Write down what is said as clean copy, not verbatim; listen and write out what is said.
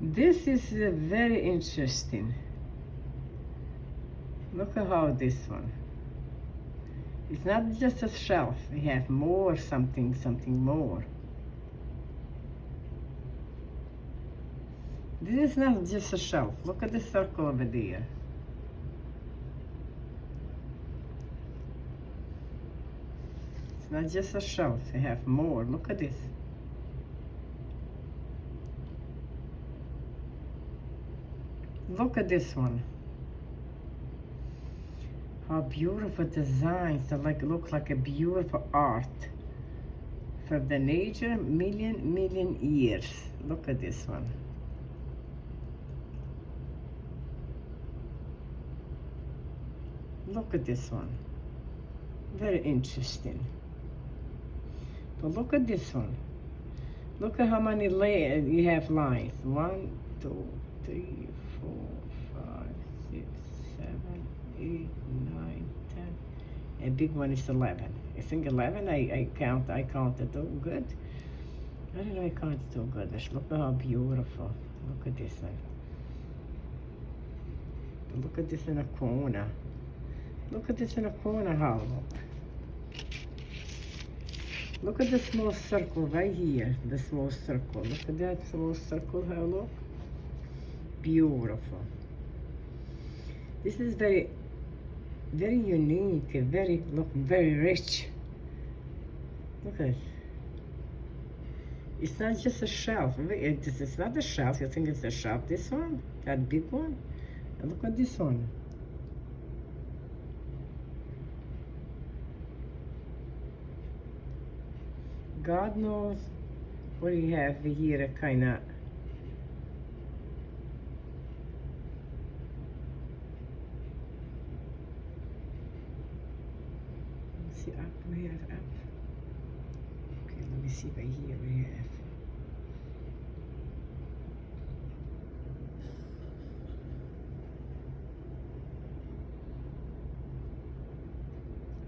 This is very interesting. Look at how this one. It's not just a shelf. We have more something more. This is not just a shelf. Look at the circle over there. It's not just a shelf. We have more. Look at this. Look at this one. How beautiful designs that look like a beautiful art from the nature million years. Look at this one. Look at this one. Very interesting. But look at this one. Look at how many layers you have lines. 1, 2, 3, 4, 5, 6, 7, 8, 9, 10. A big one is 11. I think 11. I counted. Oh, good. I don't know. I counted so good. Look at how beautiful. Look at this one. Look at this in a corner. Look at this in a corner. How look. Look at the small circle right here. The small circle. Look at that small circle. How look. Beautiful. This is very unique. Very rich. Look at it. It's not just a shelf. This is not a shelf. You think it's a shelf? This one, that big one. And look at this one. God knows what you have here, kind of. See up, we have up. Okay, let me see right here we have.